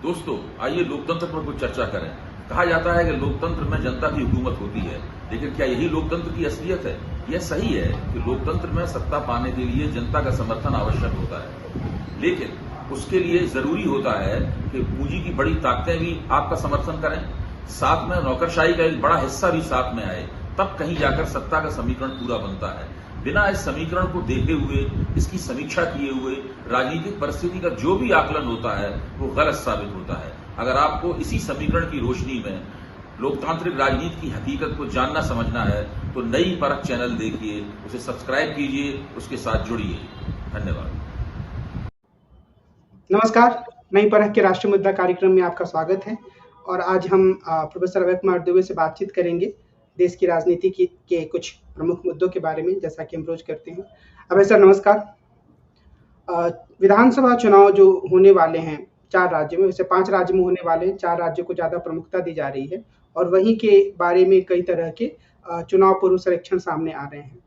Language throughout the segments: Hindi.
दोस्तों, आइए लोकतंत्र पर कुछ चर्चा करें। कहा जाता है कि लोकतंत्र में जनता की हुकूमत होती है, लेकिन क्या यही लोकतंत्र की असलियत है? यह सही है कि लोकतंत्र में सत्ता पाने के लिए जनता का समर्थन आवश्यक होता है, लेकिन उसके लिए जरूरी होता है कि पूंजी की बड़ी ताकतें भी आपका समर्थन करें, साथ में नौकरशाही का एक बड़ा हिस्सा भी साथ में आए, तब कहीं जाकर सत्ता का समीकरण पूरा बनता है। बिना इस समीकरण को देखे हुए, इसकी समीक्षा किए हुए राजनीतिक परिस्थिति का जो भी आकलन होता है वो गलत साबित होता है। अगर आपको इसी समीकरण की रोशनी में लोकतांत्रिक राजनीति की हकीकत को जानना समझना है तो नई परख चैनल देखिए, उसे सब्सक्राइब कीजिए, उसके साथ जुड़िए। धन्यवाद। नमस्कार, नई परख के राष्ट्रीय मुद्दा कार्यक्रम में आपका स्वागत है। और आज हम प्रोफेसर अभय कुमार दुबे से बातचीत करेंगे देश की राजनीति के कुछ प्रमुख मुद्दों के बारे में, जैसा कि हम रोज करते हैं। अभय सर नमस्कार। विधानसभा चुनाव जो होने वाले हैं 4 राज्यों में, वैसे 5 राज्य में होने वाले हैं, 4 राज्यों को ज़्यादा प्रमुखता दी जा रही है और वहीं के बारे में कई तरह के चुनाव पूर्व सर्वेक्षण सामने आ रहे हैं।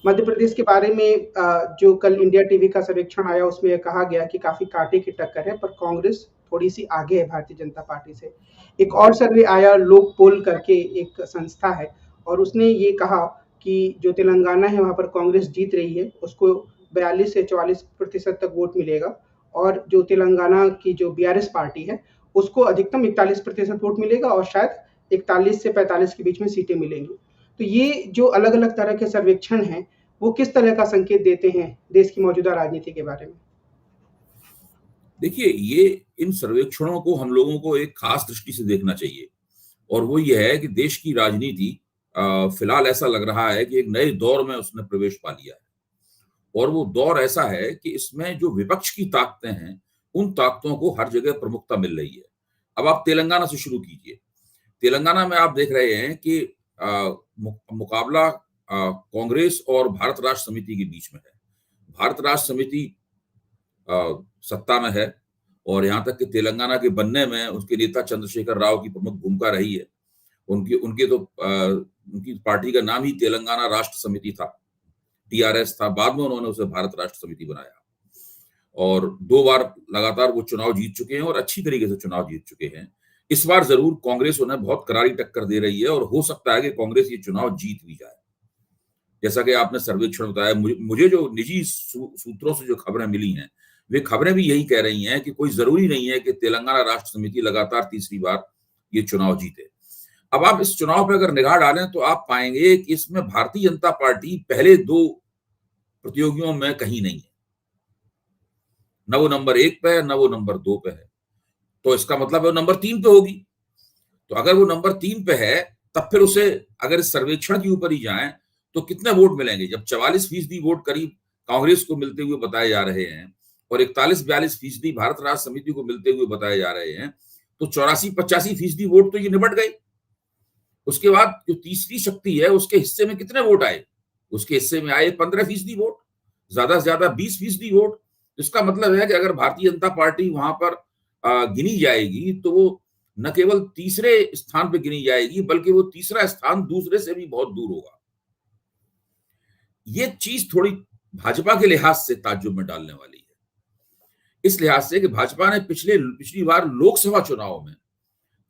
मध्य प्रदेश के बारे में जो कल इंडिया टीवी का सर्वेक्षण आया उसमें यह कहा गया कि काफ़ी कांटे की टक्कर है, पर कांग्रेस थोड़ी-सी आगे है भारतीय जनता पार्टी से। एक और सर्वे आया लोक पोल करके, एक संस्था है, और उसने ये कहा कि जो तेलंगाना है वहाँ पर कांग्रेस जीत रही है, उसको 42 से 44% तक वोट मिलेगा, और जो तेलंगाना की जो बीआरएस पार्टी है उसको अधिकतम 41% वोट मिलेगा और शायद 41 से 45 के बीच में सीटें मिलेंगी। तो ये जो अलग-अलग तरह के सर्वेक्षण हैं, वो किस तरह का संकेत देते हैं देश की मौजूदा राजनीति के बारे में? देखिए, ये इन सर्वेक्षणों को हम लोगों को एक खास दृष्टि से देखना चाहिए, और वो ये है कि देश की राजनीति फिलहाल ऐसा लग रहा है कि एक नए दौर में उसने प्रवेश पा लिया है। और वो दौर ऐसा है कि इसमें जो विपक्ष की ताकतें हैं, उन ताकतों को हर जगह प्रमुखता मिल रही है। अब आप तेलंगाना से शुरू कीजिए। तेलंगाना में आप देख रहे हैं कि मुकाबला कांग्रेस और भारत राष्ट्र समिति के बीच में है। भारत राष्ट्र समिति सत्ता में है, और यहाँ तक कि तेलंगाना के बनने में उसके नेता चंद्रशेखर राव की प्रमुख भूमिका रही है। उनकी पार्टी का नाम ही तेलंगाना राष्ट्र समिति था, टीआरएस था। बाद में उन्होंने उसे भारत राष्ट्र समिति बनाया, और 2 बार लगातार वो चुनाव जीत चुके हैं और अच्छी तरीके से चुनाव जीत चुके हैं। इस बार जरूर कांग्रेस उन्हें बहुत करारी टक्कर दे रही है, और हो सकता है कि कांग्रेस ये चुनाव जीत भी जाए। जैसा कि आपने सर्वेक्षण बताया, मुझे जो निजी सूत्रों से जो खबरें मिली हैं, वे खबरें भी यही कह रही हैं कि कोई जरूरी नहीं है कि तेलंगाना राष्ट्र समिति लगातार तीसरी बार ये चुनाव जीते। अब आप इस चुनाव पर अगर निगाह डालें तो आप पाएंगे कि इसमें भारतीय जनता पार्टी पहले 2 प्रतियोगियों में कहीं नहीं है। न वो नंबर 1 पे है, न वो नंबर 2 पे है। तो इसका मतलब है वो नंबर 3 पे होगी। तो अगर वो नंबर 3 पे है, तब फिर उसे अगर इस सर्वेक्षण के ऊपर ही जाएं तो कितने वोट मिलेंगे? जब 44% वोट करीब कांग्रेस को मिलते हुए बताए जा रहे हैं और 41-42% भारत राष्ट्र समिति को मिलते हुए बताए जा रहे हैं, तो 84-85% वोट तो ये निबट गए। उसके बाद जो तीसरी शक्ति है उसके हिस्से में कितने वोट आए? उसके हिस्से में आए 15% वोट, ज्यादा से ज्यादा 20% वोट। इसका मतलब है कि अगर भारतीय जनता पार्टी वहां पर गिनी जाएगी तो वो न केवल तीसरे स्थान पर गिनी जाएगी, बल्कि वो तीसरा स्थान दूसरे से भी बहुत दूर होगा। ये चीज थोड़ी भाजपा के लिहाज से ताज्जुब में डालने वाली है, इस लिहाज से कि भाजपा ने पिछली बार लोकसभा चुनाव में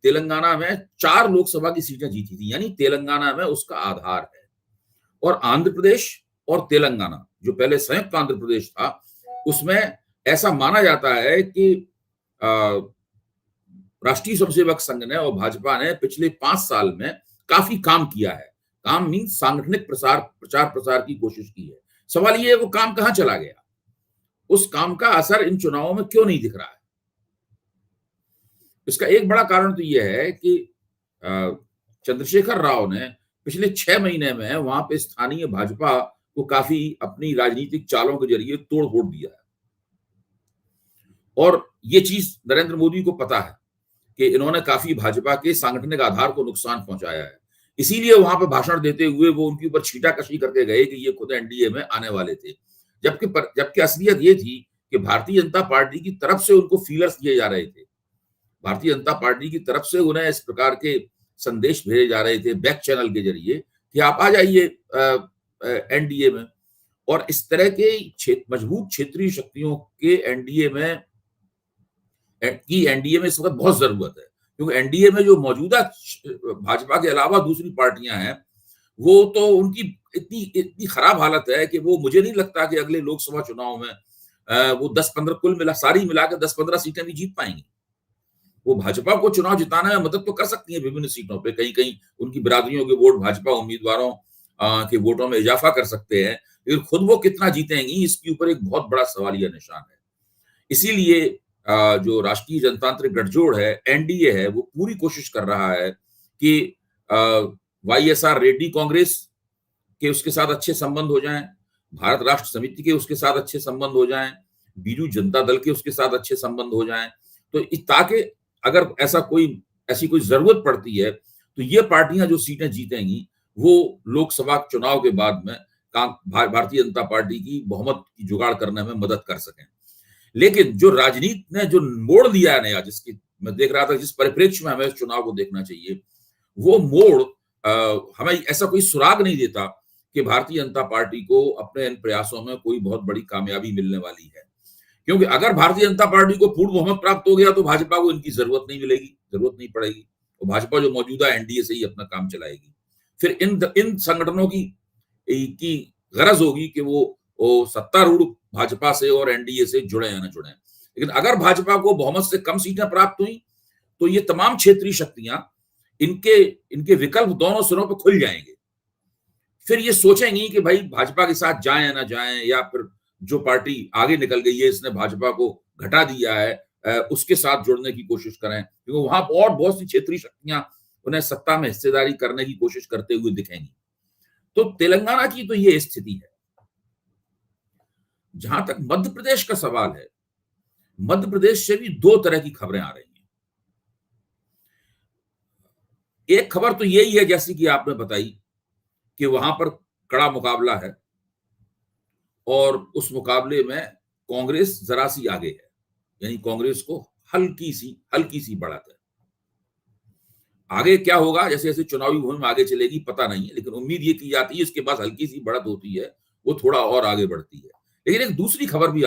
तेलंगाना में 4 लोकसभा की सीटें जीती थी, यानी तेलंगाना में उसका आधार है। और आंध्र प्रदेश और तेलंगाना, जो पहले संयुक्त आंध्र प्रदेश था, उसमें ऐसा माना जाता है कि राष्ट्रीय स्वयंसेवक संघ ने और भाजपा ने पिछले 5 साल में काफी काम किया है। काम मीन्स सांगठनिक प्रचार प्रसार की कोशिश की है। सवाल ये है वो काम कहां चला गया? उस काम का असर इन चुनावों में क्यों नहीं दिख रहा है? इसका एक बड़ा कारण तो यह है कि चंद्रशेखर राव ने पिछले 6 महीने में वहां पे स्थानीय भाजपा को काफी अपनी राजनीतिक चालों के जरिए तोड़ फोड़ दिया है, और ये चीज नरेंद्र मोदी को पता है कि इन्होंने काफी भाजपा के सांगठनिक आधार को नुकसान पहुंचाया है। इसीलिए वहां पर भाषण देते हुए वो उनके ऊपर छीटाकशी करके गए कि ये खुद एनडीए में आने वाले थे, जबकि असलियत ये थी कि भारतीय जनता पार्टी की तरफ से उनको फीलर्स दिए जा रहे थे। भारतीय जनता पार्टी की तरफ से उन्हें इस प्रकार के संदेश भेजे जा रहे थे बैक चैनल के जरिए कि आप आ जाइए एनडीए में। और इस तरह के मजबूत क्षेत्रीय शक्तियों के की एनडीए में इस वक्त बहुत जरूरत है, क्योंकि एनडीए में जो मौजूदा भाजपा के अलावा दूसरी पार्टियां हैं, वो तो उनकी इतनी इतनी खराब हालत है कि वो, मुझे नहीं लगता कि अगले लोकसभा चुनाव में वो 10-15 कुल मिला सारी मिला के 10-15 सीटें भी जीत पाएंगी। वो भाजपा को चुनाव जिताने में मदद तो कर सकती है विभिन्न सीटों पे, कहीं कहीं उनकी बिरादरियों के वोट भाजपा उम्मीदवारों के वोटों में इजाफा कर सकते हैं, लेकिन खुद वो कितना जीतेंगी इसके ऊपर एक बहुत बड़ा सवालिया निशान है। इसीलिए जो राष्ट्रीय जनतांत्रिक गठजोड़ है, एनडीए है, वो पूरी कोशिश कर रहा है कि वाईएसआर रेड्डी कांग्रेस के उसके साथ अच्छे संबंध हो जाएं, भारत राष्ट्र समिति के उसके साथ अच्छे संबंध हो जाएं, बीजू जनता दल के उसके साथ अच्छे संबंध हो जाएं, तो ताकि अगर ऐसी कोई जरूरत पड़ती है तो ये पार्टियां जो सीटें जीतेंगी वो लोकसभा चुनाव के बाद में भारतीय जनता पार्टी की बहुमत की जुगाड़ करने में मदद कर सकें। लेकिन जो राजनीति ने जो मोड़ लिया है नया, जिसकी मैं देख रहा था, जिस परिप्रेक्ष्य में हमें इस चुनाव को देखना चाहिए, वो मोड़ हमें ऐसा कोई सुराग नहीं देता कि भारतीय जनता पार्टी को अपने इन प्रयासों में कोई बहुत बड़ी कामयाबी मिलने वाली है। क्योंकि अगर भारतीय जनता पार्टी को पूर्ण बहुमत प्राप्त हो गया तो भाजपा को इनकी जरूरत नहीं पड़ेगी, तो भाजपा जो मौजूदा एनडीए से ही अपना काम चलाएगी। फिर इन संगठनों की गरज होगी कि वो सत्तारूढ़ भाजपा से और एनडीए से जुड़े या न जुड़े। लेकिन अगर भाजपा को बहुमत से कम सीटें प्राप्त हुई तो ये तमाम क्षेत्रीय शक्तियां इनके विकल्प दोनों सिरों पर खुल जाएंगे। फिर ये सोचेंगी कि भाई भाजपा के साथ जाएं या ना जाएं, या फिर जो पार्टी आगे निकल गई है, इसने भाजपा को घटा दिया है, उसके साथ जुड़ने की कोशिश करें, क्योंकि वहां और बहुत सी क्षेत्रीय शक्तियां उन्हें सत्ता में हिस्सेदारी करने की कोशिश करते हुए दिखेंगी। तो तेलंगाना की तो ये स्थिति है। जहां तक मध्य प्रदेश का सवाल है, मध्य प्रदेश से भी दो तरह की खबरें आ रही हैं। एक खबर तो यही है, जैसी कि आपने बताई, कि वहां पर कड़ा मुकाबला है और उस मुकाबले में कांग्रेस जरा सी आगे है, यानी कांग्रेस को हल्की सी बढ़त है। आगे क्या होगा, जैसे जैसे चुनावी मुहिम आगे चलेगी पता नहीं है, लेकिन उम्मीद ये की जाती है इसके पास हल्की सी बढ़त होती है, वो थोड़ा और आगे बढ़ती है। लेकिन एक दूसरी खबर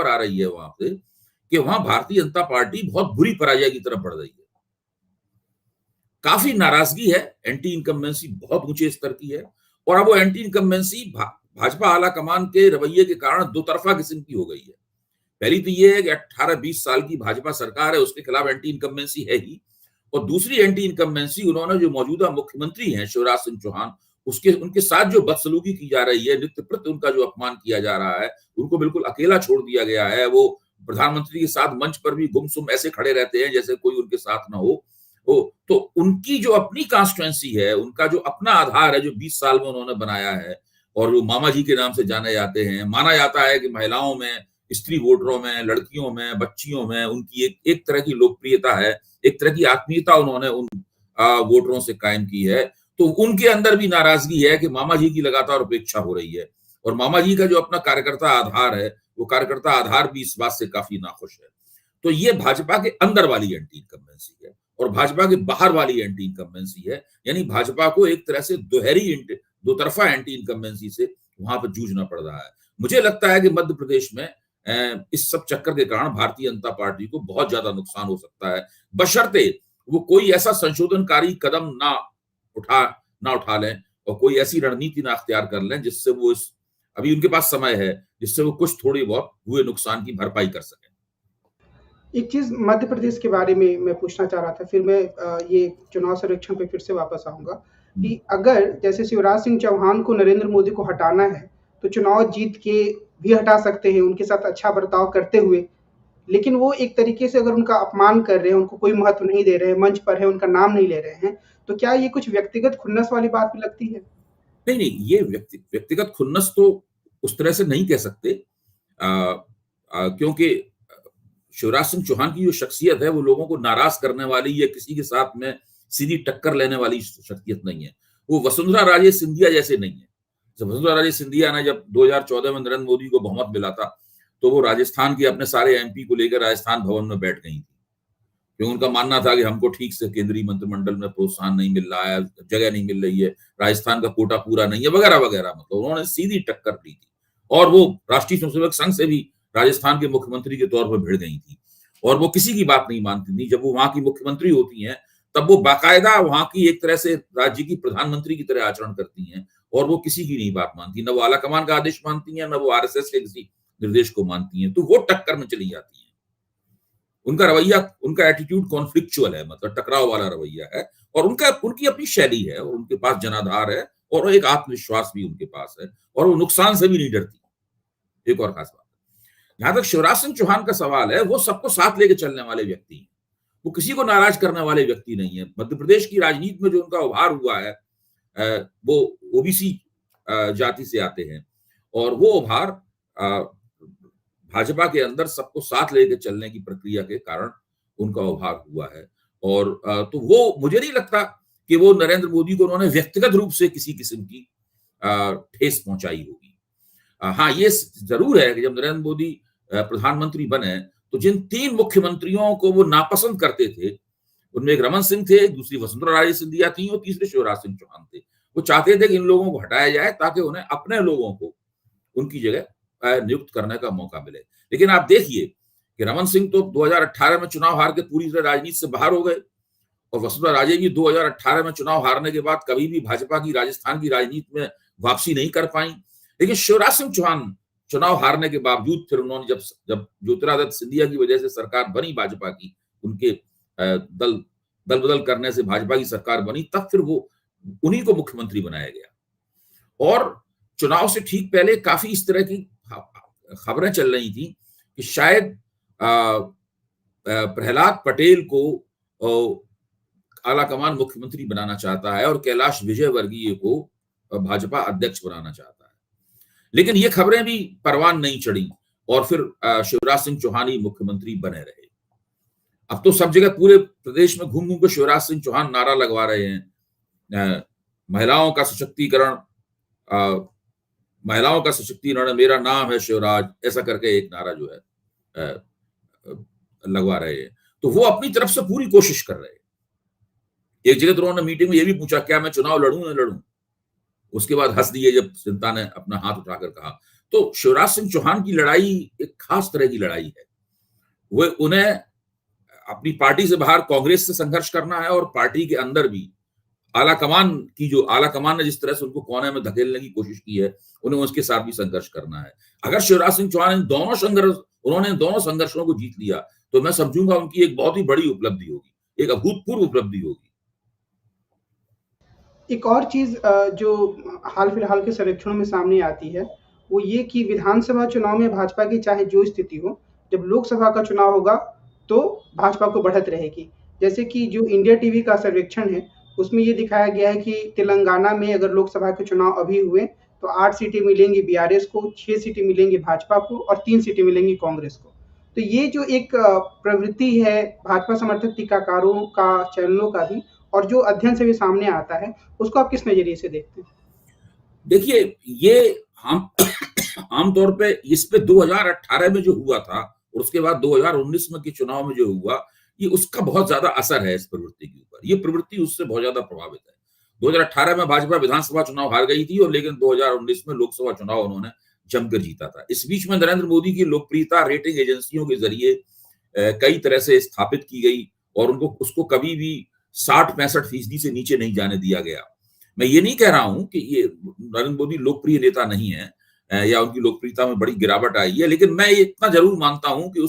आ रही है वहां से कि वहां भारतीय जनता पार्टी बहुत बुरी पराजय की तरफ बढ़ रही है। काफी नाराजगी है, एंटी इनकम्बेंसी बहुत ऊंचे स्तर की है, और अब वो एंटी इनकम्बेंसी भाजपा आला कमान के रवैये के कारण दो तरफा किस्म की हो गई है। पहली तो ये है कि 18-20 साल की भाजपा सरकार है, उसके खिलाफ एंटी इनकम्बेंसी है ही, और दूसरी एंटी इनकम्बेंसी उन्होंने जो मौजूदा मुख्यमंत्री हैं शिवराज सिंह चौहान, उनके साथ जो बदसलूकी की जा रही है, नित्य प्रति उनका जो अपमान किया जा रहा है, उनको बिल्कुल अकेला छोड़ दिया गया है। वो प्रधानमंत्री के साथ मंच पर भी गुमसुम ऐसे खड़े रहते हैं जैसे कोई उनके साथ ना हो। तो उनकी जो अपनी कॉन्स्टिट्यूएंसी है, उनका जो अपना आधार है, जो 20 साल में उन्होंने बनाया है, और जो मामा जी के नाम से जाने जाते हैं, माना जाता है कि महिलाओं में, स्त्री वोटरों में, लड़कियों में, बच्चियों में उनकी एक तरह की लोकप्रियता है, एक तरह की आत्मीयता उन्होंने उन वोटरों से कायम की है। तो उनके अंदर भी नाराजगी है कि मामा जी की लगातार उपेक्षा हो रही है, और मामा जी का जो अपना कार्यकर्ता आधार है, वो कार्यकर्ता आधार भी इस बात से काफी नाखुश है। तो ये भाजपा के अंदर वाली एंटी इनकम्बेंसी है, और भाजपा के बाहर वाली एंटी इनकम्बेंसी है, यानी भाजपा को एक तरह से दो तरफा एंटी इनकम्बेंसी से वहां पर जूझना पड़ रहा है। मुझे लगता है कि मध्य प्रदेश में इस सब चक्कर के कारण भारतीय जनता पार्टी को बहुत ज्यादा नुकसान हो सकता है, बशर्ते वो कोई ऐसा संशोधनकारी कदम ना उठा लें और कोई ऐसी रणनीति ना अख्तियार कर लें जिससे वो अभी उनके पास समय है, जिससे वो कुछ थोड़ी बहुत हुए नुकसान की भरपाई कर सकें। एक चीज मध्य प्रदेश के बारे में मैं पूछना चाह रहा था, फिर मैं ये चुनाव सर्वेक्षण पे फिर से वापस आऊंगा कि अगर जैसे शिवराज सिंह चौहान को नरेंद्र मोदी को हटाना है तो चुनाव जीत के भी हटा सकते हैं उनके साथ अच्छा बर्ताव करते हुए, लेकिन वो एक तरीके से अगर उनका अपमान कर रहे हैं, उनको कोई महत्व नहीं दे रहे हैं, मंच पर है उनका नाम नहीं ले रहे हैं, तो क्या ये कुछ व्यक्तिगत खुन्नस वाली बात भी लगती है? नहीं, ये व्यक्तिगत खुन्नस तो उस तरह से नहीं कह सकते, क्योंकि शिवराज सिंह चौहान की जो शख्सियत है वो लोगों को नाराज करने वाली या किसी के साथ में सीधी टक्कर लेने वाली शख्सियत नहीं है। वो वसुंधरा राजे सिंधिया जैसे नहीं है। जब वसुंधरा राजे सिंधिया ने जब 2014 में नरेंद्र मोदी को बहुमत मिला था, तो वो राजस्थान के अपने सारे एमपी को लेकर राजस्थान भवन में बैठ गई थी, क्योंकि उनका मानना था कि हमको ठीक से केंद्रीय मंत्रिमंडल में प्रोत्साहन नहीं मिल रहा है, जगह नहीं मिल रही है, राजस्थान का कोटा पूरा नहीं है, वगैरह वगैरह। मतलब उन्होंने सीधी टक्कर दी थी, और वो राष्ट्रीय स्वयंसेवक संघ से भी राजस्थान के मुख्यमंत्री के तौर पर भिड़ गई थी, और वो किसी की बात नहीं मानती थी। जब वो वहां की मुख्यमंत्री होती हैं तब वो बाकायदा वहां की एक तरह से राज्य की प्रधानमंत्री की तरह आचरण करती हैं और वो किसी की नहीं बात मानती, न वो आला कमान का आदेश मानती हैं, न वो आरएसएस के किसी निर्देश को मानती हैं। तो वो टक्कर में चली जाती हैं। उनका रवैया, उनका एटीट्यूड कॉन्फ्लिक्चुअल है, मतलब टकराव वाला रवैया है, और उनकी अपनी शैली है, और उनके पास जनाधार है, और एक आत्मविश्वास भी उनके पास है, और वो नुकसान से भी नहीं डरती। एक और खास बात, जहां तक शिवराज सिंह चौहान का सवाल है, वो सबको साथ लेके चलने वाले व्यक्ति हैं। वो किसी को नाराज करने वाले व्यक्ति नहीं है। मध्य प्रदेश की राजनीति में जो उनका उभार हुआ है, वो ओबीसी जाति से आते हैं, और वो उभार भाजपा के अंदर सबको साथ लेके चलने की प्रक्रिया के कारण उनका उभार हुआ है। और तो वो, मुझे नहीं लगता कि वो नरेंद्र मोदी को उन्होंने व्यक्तिगत रूप से किसी किस्म की ठेस पहुंचाई होगी। हाँ, ये जरूर है कि जब नरेंद्र मोदी प्रधानमंत्री बने तो जिन 3 मुख्यमंत्रियों को वो नापसंद करते थे, उनमें एक रमन सिंह थे, दूसरी वसुंधरा राजे सिंधिया थी, और तीसरे शिवराज सिंह चौहान थे। वो चाहते थे कि इन लोगों को हटाया जाए ताकि उन्हें अपने लोगों को उनकी जगह नियुक्त करने का मौका मिले। लेकिन आप देखिए कि रमन सिंह तो 2018 में चुनाव हार के पूरी तरह राजनीति से बाहर हो गए, और वसुंधरा राजे भी 2018 में चुनाव हारने के बाद कभी भी भाजपा की राजस्थान की राजनीति में वापसी नहीं कर पाई। लेकिन शिवराज सिंह चौहान चुनाव हारने के बावजूद फिर उन्होंने जब ज्योतिरादित्य सिंधिया की वजह से सरकार बनी भाजपा की, उनके दल बदल करने से भाजपा की सरकार बनी, तब फिर वो उन्हीं को मुख्यमंत्री बनाया गया। और चुनाव से ठीक पहले काफी इस तरह की खबरें चल रही थी कि शायद प्रहलाद पटेल को आलाकमान मुख्यमंत्री बनाना चाहता है और कैलाश विजयवर्गीय को भाजपा अध्यक्ष बनाना चाहता है। लेकिन ये खबरें भी परवान नहीं चढ़ी, और फिर शिवराज सिंह चौहान ही मुख्यमंत्री बने रहे। अब तो सब जगह पूरे प्रदेश में घूम घूम के शिवराज सिंह चौहान नारा लगवा रहे हैं, महिलाओं का सशक्तिकरण, महिलाओं का सशक्तिकरण, मेरा नाम है शिवराज, ऐसा करके एक नारा जो है लगवा रहे हैं। तो वो अपनी तरफ से पूरी कोशिश कर रहे हैं। एक जगह तो उन्होंने मीटिंग में ये भी पूछा, क्या मैं चुनाव लड़ूं न लड़ूं? उसके बाद हंस दिए जब जनता ने अपना हाथ उठाकर कहा। तो शिवराज सिंह चौहान की लड़ाई एक खास तरह की लड़ाई है। वो, उन्हें अपनी पार्टी से बाहर कांग्रेस से संघर्ष करना है, और पार्टी के अंदर भी आला कमान ने जिस तरह से उनको कोने में धकेलने की कोशिश की है, उन्हें उसके साथ भी संघर्ष करना है। अगर शिवराज सिंह चौहान उन्होंने दोनों संघर्षों को जीत लिया, तो मैं समझूंगा उनकी एक बहुत ही बड़ी उपलब्धि होगी, एक अभूतपूर्व उपलब्धि होगी। एक और चीज़ जो हाल-फिलहाल के सर्वेक्षणों में सामने आती है, वो ये कि विधानसभा चुनाव में भाजपा की चाहे जो स्थिति हो, जब लोकसभा का चुनाव होगा, तो भाजपा को बढ़त रहेगी। जैसे कि जो इंडिया टीवी का सर्वेक्षण है, उसमें ये दिखाया गया है कि तेलंगाना में अगर लोकसभा के चुनाव अभी हुए, तो 8 सीटें मिलेंगी बीआरएस को, 6 सीटें मिलेंगी भाजपा को और 3 सीटें मिलेंगी कांग्रेस को। तो ये जो एक प्रवृत्ति है भाजपा समर्थक टीकाकारों का, चैनलों का भी, और जो अध्ययन से भी सामने आता है, उसको आप किस नजरिए से देखते हैं? देखिए, ये हम आमतौर पे इस पे 2018 में जो हुआ था और उसके बाद 2019 में के चुनाव में जो हुआ, ये उसका बहुत ज्यादा असर है इस प्रवृत्ति के ऊपर। ये प्रवृत्ति उससे बहुत ज्यादा प्रभावित है। 2018 में भाजपा विधानसभा चुनाव हार गई थी, और लेकिन 2019 में लोकसभा चुनाव उन्होंने जमकर जीता था। इस बीच में नरेंद्र मोदी की लोकप्रियता रेटिंग एजेंसियों के जरिए कई तरह से स्थापित की गई, और उसको कभी भी 60-65% से नीचे नहीं जाने दिया गया। मैं ये नहीं कह रहा हूं कि ये नरेंद्र मोदी लोकप्रिय नेता नहीं है या उनकी लोकप्रियता में बड़ी गिरावट आई है, लेकिन मैं इतना जरूर मानता हूं कि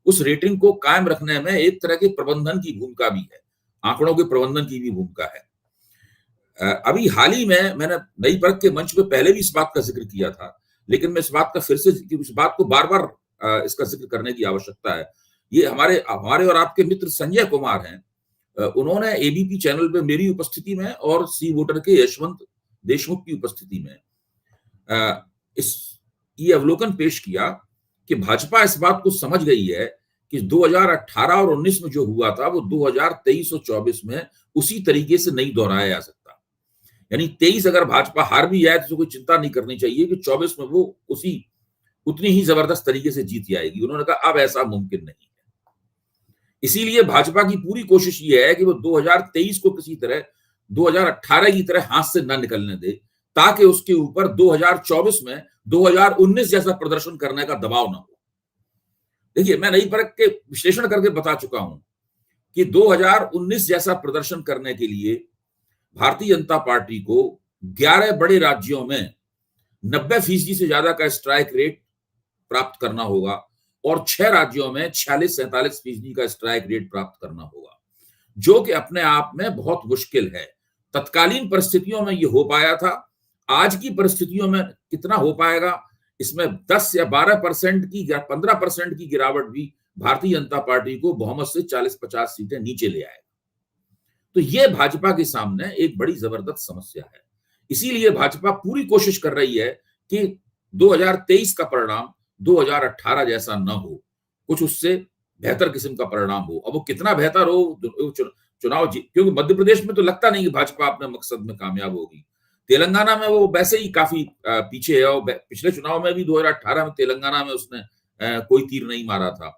उस रेटिंग को कायम रखने में एक तरह के प्रबंधन की भूमिका भी है, आंकड़ों के प्रबंधन की भी भूमिका है। अभी हाल ही में मैंने नई परख के मंच पे पहले भी इस बात का जिक्र किया था, लेकिन मैं इस बात का फिर से इस बात को बार बार इसका जिक्र करने की आवश्यकता है। ये हमारे और आपके मित्र संजय कुमार हैं, उन्होंने एबीपी चैनल पे मेरी उपस्थिति में और सी वोटर के यशवंत देशमुख की उपस्थिति में ये अवलोकन पेश किया कि भाजपा इस बात को समझ गई है कि 2018 और 19 में जो हुआ था वो 2023 और 24 में उसी तरीके से नहीं दोहराया जा सकता। यानी 23 अगर भाजपा हार भी जाए तो कोई चिंता नहीं करनी चाहिए कि 24 में वो उतनी ही जबरदस्त तरीके से जीत जाएगी। उन्होंने कहा अब ऐसा मुमकिन नहीं है। इसीलिए भाजपा की पूरी कोशिश ये है कि वो 2023 को किसी तरह 2018 की तरह हाथ से न निकलने दे, ताकि उसके ऊपर 2024 में 2019 जैसा प्रदर्शन करने का दबाव ना हो। देखिए, मैं नई परख के विश्लेषण करके बता चुका हूं कि 2019 जैसा प्रदर्शन करने के लिए भारतीय जनता पार्टी को 11 बड़े राज्यों में 90% से ज्यादा का स्ट्राइक रेट प्राप्त करना होगा और 6 राज्यों में 46-47% का स्ट्राइक रेट प्राप्त करना होगा, जो कि अपने आप में बहुत मुश्किल है। तत्कालीन परिस्थितियों में यह हो पाया था। आज की परिस्थितियों में कितना हो पाएगा, इसमें 10 या 12% की या 15% की गिरावट भी भारतीय जनता पार्टी को बहुमत से 40-50 सीटें नीचे ले आएगा। तो यह भाजपा के सामने एक बड़ी जबरदस्त समस्या है। इसीलिए भाजपा पूरी कोशिश कर रही है कि 2023 का परिणाम 2018 जैसा न हो, कुछ उससे बेहतर किस्म का परिणाम हो। अब वो कितना बेहतर हो, चुनाव क्योंकि मध्य प्रदेश में तो लगता नहीं कि भाजपा अपने मकसद में कामयाब होगी। तेलंगाना में वो वैसे ही काफी पीछे है और पिछले चुनाव में भी 2018 में तेलंगाना में उसने कोई तीर नहीं मारा था।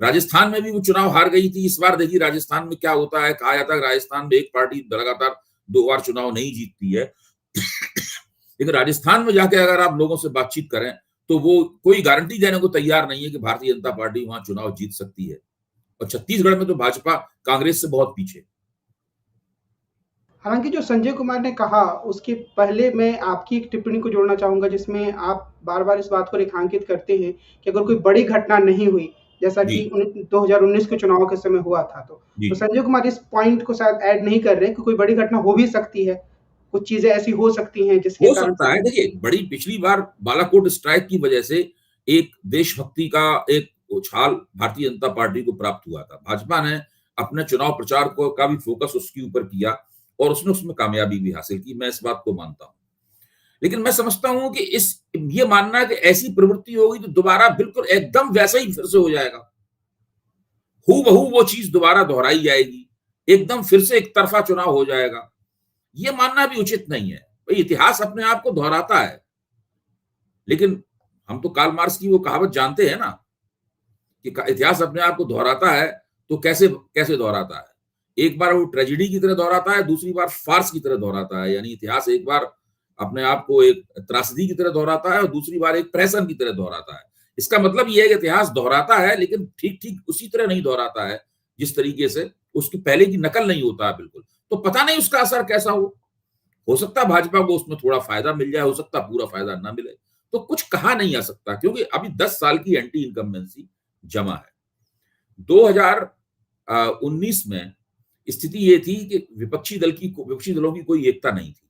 राजस्थान में भी वो चुनाव हार गई थी। इस बार देखिए राजस्थान में क्या होता है। कहा जाता है राजस्थान में एक पार्टी लगातार 2 बार चुनाव नहीं जीतती है लेकिन राजस्थान में जाके अगर आप लोगों से बातचीत करें तो वो कोई गारंटी देने को तैयार नहीं है कि भारतीय जनता पार्टी वहां चुनाव जीत सकती है। और छत्तीसगढ़ में तो भाजपा कांग्रेस से बहुत पीछे। हालांकि जो संजय कुमार ने कहा उसके पहले मैं आपकी एक टिप्पणी को जोड़ना चाहूंगा, जिसमें आप बार बार इस बात को रेखांकित करते हैं कि अगर कोई बड़ी घटना नहीं हुई जैसा कि 2019 के चुनाव के समय हुआ था, तो संजय कुमार इस पॉइंट को शायद ऐड नहीं कर रहे कि कोई बड़ी घटना हो भी सकती है, कुछ चीजें ऐसी हो सकती हैं जिसके हो सकता है। देखिए, बड़ी पिछली बार बालाकोट स्ट्राइक की वजह से एक देशभक्ति का एक उछाल भारतीय जनता पार्टी को प्राप्त हुआ था। भाजपा ने अपने चुनाव प्रचार को का भी फोकस उसके ऊपर किया और उसने उसमें कामयाबी भी हासिल की। मैं इस बात को मानता हूं, लेकिन मैं समझता हूं कि ये मानना है कि ऐसी प्रवृत्ति होगी तो दोबारा बिल्कुल एकदम वैसा ही फिर से हो जाएगा, हूबहू वो चीज दोबारा दोहराई जाएगी, एकदम फिर से एक तरफा चुनाव हो जाएगा, ये मानना भी उचित नहीं है। भाई, इतिहास अपने आप को दोहराता है, लेकिन हम तो कार्ल मार्क्स की वो कहावत जानते हैं ना कि इतिहास अपने आप को दोहराता है। तो कैसे कैसे दोहराता है? एक बार वो ट्रेजेडी की तरह दोहराता है, दूसरी बार फार्स की तरह दोहराता है। यानी इतिहास एक बार अपने आप को एक त्रासदी की तरह दोहराता है और दूसरी बार एक प्रहसन की तरह दोहराता है। इसका मतलब यह है कि इतिहास दोहराता है, लेकिन ठीक ठीक उसी तरह नहीं दोहराता है जिस तरीके से उसकी पहले की नकल नहीं होता है बिल्कुल। तो पता नहीं उसका असर कैसा हो सकता है भाजपा को उसमें थोड़ा फायदा मिल जाए, हो सकता है पूरा फायदा ना मिले। तो कुछ कहा नहीं जा सकता क्योंकि अभी 10 साल की एंटी इनकम्बेंसी जमा है। 2019 में स्थिति ये थी कि विपक्षी दलों की कोई एकता नहीं थी।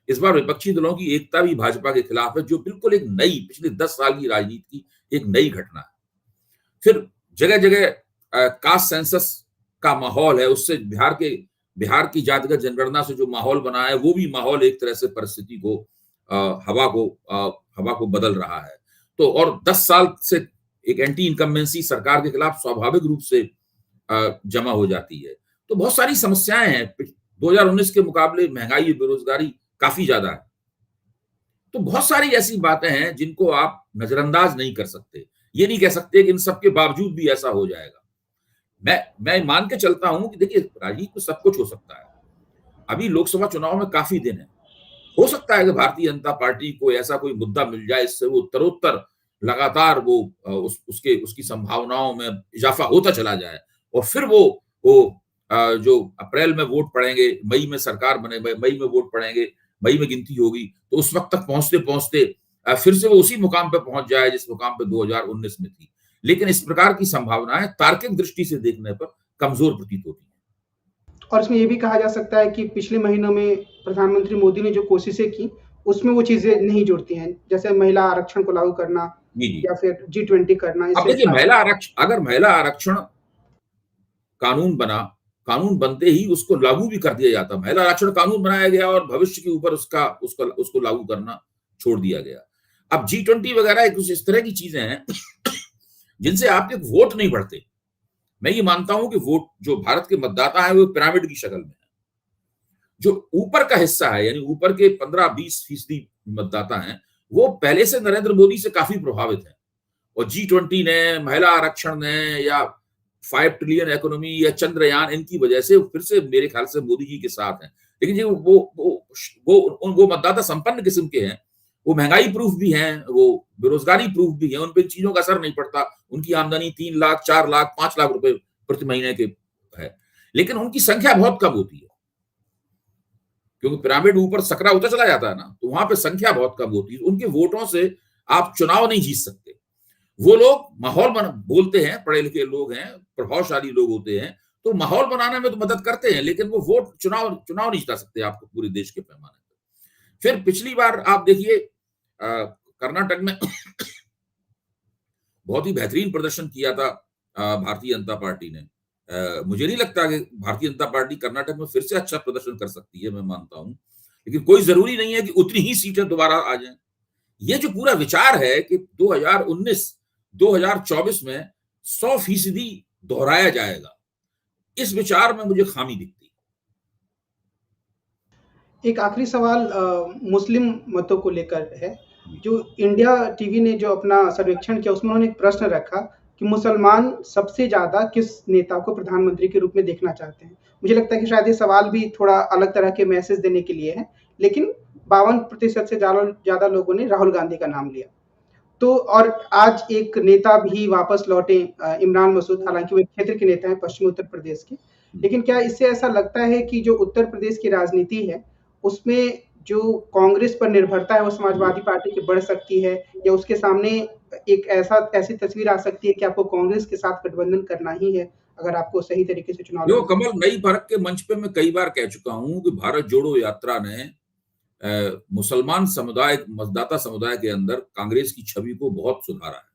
इस बार विपक्षी दलों की एकता भी भाजपा के खिलाफ है, जो बिल्कुल एक नई पिछले 10 साल की राजनीति की एक नई घटना है। फिर जगह जगह कास्ट सेंसस का माहौल है, उससे बिहार की जातिगत जनगणना से जो माहौल बना है वो भी माहौल एक तरह से परिस्थिति को हवा को बदल रहा है। तो और 10 साल से एक एंटी इनकम्बेंसी सरकार के खिलाफ स्वाभाविक रूप से जमा हो जाती है। तो बहुत सारी समस्याएं हैं। 2019 के मुकाबले महंगाई, बेरोजगारी काफी ज्यादा है। तो बहुत सारी ऐसी बातें हैं जिनको आप नजरअंदाज नहीं कर सकते। ये नहीं कह सकते कि इन सब के बावजूद भी ऐसा हो जाएगा। मैं मान के चलता हूं कि देखिए राजनीति में सब कुछ हो सकता है। अभी लोकसभा चुनाव में काफी दिन है, हो सकता है कि भारतीय जनता पार्टी को ऐसा कोई मुद्दा मिल जाए इससे वो उत्तरोत्तर लगातार वो उसकी संभावनाओं में इजाफा होता चला जाए और फिर वो जो अप्रैल में वोट पड़ेंगे, मई में सरकार बने, मई में वोट पड़ेंगे, मई में गिनती होगी, तो उस वक्त तक पहुंचते पहुंचते फिर से वो उसी मुकाम पे पहुंच जाए जिस मुकाम पे 2019 में थी। लेकिन इस प्रकार की संभावनाएं तार्किक दृष्टि से देखने पर कमजोर प्रतीत होती हैं। और इसमें यह भी कहा जा सकता है कि पिछले महीनों में प्रधानमंत्री मोदी ने जो कोशिशें की उसमें वो चीजें नहीं जुड़ती हैं, जैसे महिला आरक्षण को लागू करना या फिर G20 करना। अब देखिए, अगर महिला आरक्षण कानून बनते ही उसको लागू भी कर दिया जाता, महिला आरक्षण कानून बनाया गया और भविष्य के ऊपर उसको लागू करना छोड़ दिया गया। अब G20 वगैरह कुछ इस तरह की चीजें हैं जिनसे आपके वोट नहीं बढ़ते। मैं ये मानता हूं कि वोट जो भारत के मतदाता है वो पिरामिड की शक्ल में है। जो ऊपर का हिस्सा है, यानी ऊपर के 15-20% मतदाता हैं, वो पहले से नरेंद्र मोदी से काफी प्रभावित है और G20 ने, महिला आरक्षण ने या 5 ट्रिलियन इकोनॉमी या चंद्रयान, इनकी वजह से फिर से मेरे ख्याल से मोदी जी के साथ हैं। लेकिन जो वो मतदाता संपन्न किस्म के हैं वो महंगाई प्रूफ भी हैं, वो बेरोजगारी प्रूफ भी है, उन पे चीजों का असर नहीं पड़ता। उनकी आमदनी 3 लाख, 4 लाख, 5 लाख रुपए प्रति महीने के है, लेकिन उनकी संख्या बहुत कम होती है, क्योंकि पिरामिड ऊपर सकरा होता चला जाता है ना, तो वहां पे संख्या बहुत कम होती है। उनके वोटों से आप चुनाव नहीं जीत सकते। वो लोग माहौल बोलते हैं, पढ़े लिखे लोग हैं, प्रभावशाली लोग होते हैं, तो माहौल बनाने में तो मदद करते हैं, लेकिन वो वोट चुनाव नहीं जिता सकते आपको पूरे देश के पैमाने पर। फिर पिछली बार आप देखिए कर्नाटक में बहुत ही बेहतरीन प्रदर्शन किया था भारतीय जनता पार्टी ने। मुझे नहीं लगता कि भारतीय जनता पार्टी कर्नाटक में फिर से अच्छा प्रदर्शन कर सकती है, मैं मानता हूं, लेकिन कोई जरूरी नहीं है कि उतनी ही सीटें दोबारा आ जाएं। ये जो पूरा विचार है कि 2019 2024 में 100% दोहराया जाएगा, इस विचार में मुझे खामी दिखती। एक आखिरी सवाल मुस्लिम मतों को लेकर है। जो इंडिया टीवी ने जो अपना सर्वेक्षण किया, उसमें उन्होंने एक प्रश्न रखा कि मुसलमान सबसे ज्यादा किस नेता को प्रधानमंत्री के रूप में देखना चाहते हैं। मुझे लगता है कि शायद ये सवाल भी थोड़ा अलग तरह के मैसेज देने के लिए है, लेकिन 52% से ज्यादा लोगों ने राहुल गांधी का नाम लिया। तो और आज एक नेता भी वापस लौटे, इमरान मसूद, हालांकि वो क्षेत्र के नेता हैं, पश्चिमी उत्तर प्रदेश के, लेकिन क्या इससे ऐसा लगता है कि जो उत्तर प्रदेश की राजनीति है उसमें जो कांग्रेस पर निर्भरता है वो समाजवादी पार्टी की बढ़ सकती है, या उसके सामने एक ऐसी तस्वीर आ सकती है कि आपको कांग्रेस के साथ गठबंधन करना ही है अगर आपको सही तरीके से चुनाव जो कमल, नई भारत के मंच पे मैं कई बार कह चुका हूं कि भारत जोड़ो यात्रा ने मुसलमान समुदाय, मतदाता समुदाय के अंदर कांग्रेस की छवि को बहुत सुधारा है।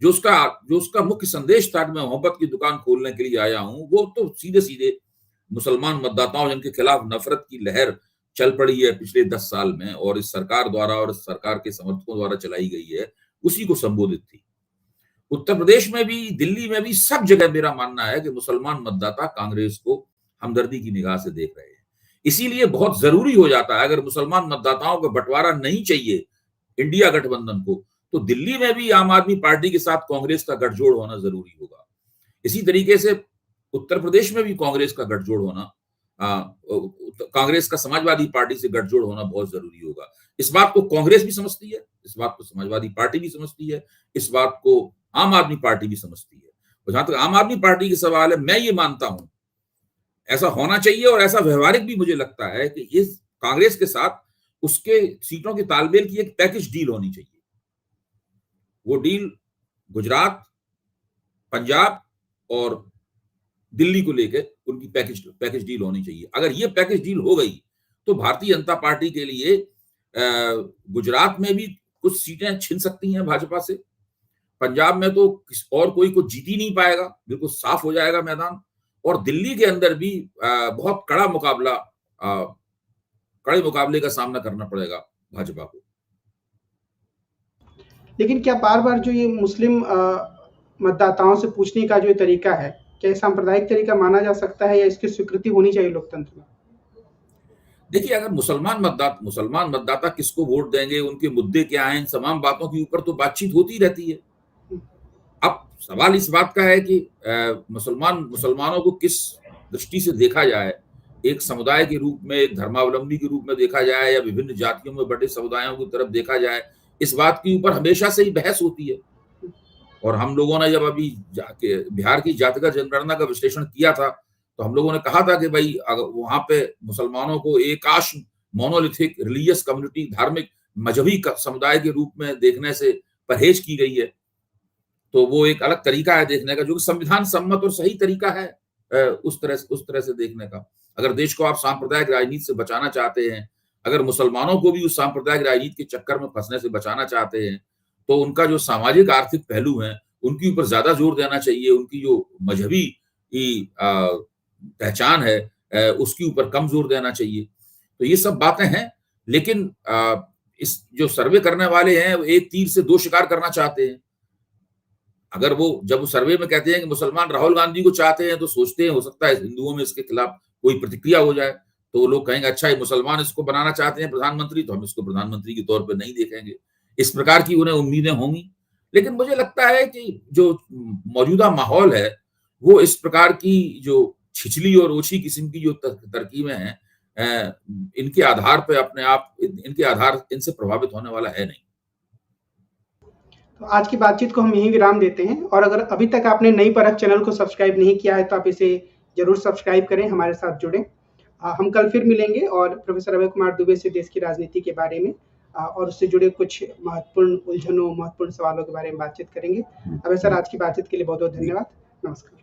जो उसका मुख्य संदेश था कि मैं मोहब्बत की दुकान खोलने के लिए आया हूं, वो तो सीधे सीधे मुसलमान मतदाताओं जिनके खिलाफ नफरत की लहर चल पड़ी है पिछले 10 साल में और इस सरकार द्वारा और इस सरकार के समर्थकों द्वारा चलाई गई है, उसी को संबोधित थी। उत्तर प्रदेश में भी, दिल्ली में भी, सब जगह मेरा मानना है कि मुसलमान मतदाता कांग्रेस को हमदर्दी की निगाह से देख रहे हैं। इसीलिए बहुत जरूरी हो जाता है, अगर मुसलमान मतदाताओं को बंटवारा नहीं चाहिए इंडिया गठबंधन को, तो दिल्ली में भी आम आदमी पार्टी के साथ कांग्रेस का गठजोड़ होना जरूरी होगा। इसी तरीके से उत्तर प्रदेश में भी कांग्रेस का गठजोड़ होना, कांग्रेस का समाजवादी पार्टी से गठजोड़ होना बहुत जरूरी होगा। इस बात को कांग्रेस भी समझती है, इस बात को समाजवादी पार्टी भी समझती है, इस बात को आम आदमी पार्टी भी समझती है। और जहां तक आम आदमी पार्टी की सवाल है, मैं ये मानता हूं ऐसा होना चाहिए और ऐसा व्यवहारिक भी मुझे लगता है कि इस कांग्रेस के साथ उसके सीटों के तालमेल की एक पैकेज डील होनी चाहिए। वो डील गुजरात, पंजाब और दिल्ली को लेकर उनकी पैकेज डील होनी चाहिए। अगर ये पैकेज डील हो गई तो भारतीय जनता पार्टी के लिए गुजरात में भी कुछ सीटें छिन सकती हैं भाजपा से, पंजाब में तो और कोई कुछ जीत ही नहीं पाएगा, बिल्कुल साफ हो जाएगा मैदान, और दिल्ली के अंदर भी बहुत कड़े मुकाबले का सामना करना पड़ेगा भाजपा को। लेकिन क्या बार-बार जो ये मुस्लिम मतदाताओं से पूछने का जो तरीका है, क्या ये सांप्रदायिक तरीका माना जा सकता है या इसकी स्वीकृति होनी चाहिए लोकतंत्र में? देखिए, अगर मुसलमान मतदाता किसको वोट देंगे, उनके मुद्दे क्या हैं, इन तमाम बातों के ऊपर तो बातचीत होती रहती है। अब सवाल इस बात का है कि मुसलमानों को किस दृष्टि से देखा जाए, एक समुदाय के रूप में, एक धर्मावलंबी के रूप में देखा जाए या विभिन्न जातियों में बटे समुदायों की तरफ देखा जाए, इस बात के ऊपर हमेशा से ही बहस होती है। और हम लोगों ने जब अभी बिहार की जातिगत जनगणना का विश्लेषण किया था, तो हम लोगों ने कहा था कि भाई अगर वहां पे मुसलमानों को एकाश मोनोलिथिक रिलीजियस कम्युनिटी, धार्मिक मजहबी समुदाय के रूप में देखने से परहेज की गई है, तो वो एक अलग तरीका है देखने का, जो कि संविधान सम्मत और सही तरीका है उस तरह से देखने का। अगर देश को आप सांप्रदायिक राजनीति से बचाना चाहते हैं, अगर मुसलमानों को भी उस सांप्रदायिक राजनीति के चक्कर में फंसने से बचाना चाहते हैं, तो उनका जो सामाजिक आर्थिक पहलू है उनके ऊपर ज्यादा जोर देना चाहिए, उनकी जो मजहबी पहचान है उसके ऊपर कम जोर देना चाहिए। तो ये सब बातें हैं, लेकिन इस जो सर्वे करने वाले हैं वो एक तीर से दो शिकार करना चाहते हैं। अगर वो जब वो सर्वे में कहते हैं कि मुसलमान राहुल गांधी को चाहते हैं, तो सोचते हैं हो सकता है हिंदुओं में इसके खिलाफ कोई प्रतिक्रिया हो जाए, तो वो लोग कहेंगे अच्छा ये मुसलमान इसको बनाना चाहते हैं प्रधानमंत्री, तो हम इसको प्रधानमंत्री के तौर पर नहीं देखेंगे। इस प्रकार की उन्हें उम्मीदें होंगी। लेकिन मुझे लगता है कि जो मौजूदा माहौल है वो इस प्रकार की जो छिछली और ओछी किस्म की जो तरकीबें हैं इनके आधार पे अपने आप इनके आधार इनसे प्रभावित होने वाला है नहीं। तो आज की बातचीत को हम यहीं विराम देते हैं, और अगर अभी तक आपने नई परख चैनल को सब्सक्राइब नहीं किया है तो आप इसे जरूर सब्सक्राइब करें, हमारे साथ जुड़ें। हम कल फिर मिलेंगे और प्रोफेसर अभय कुमार दुबे से देश की राजनीति के बारे में और उससे जुड़े कुछ महत्वपूर्ण उलझनों, महत्वपूर्ण सवालों के बारे में बातचीत करेंगे। अभय सर, आज की बातचीत के लिए बहुत बहुत धन्यवाद। नमस्कार।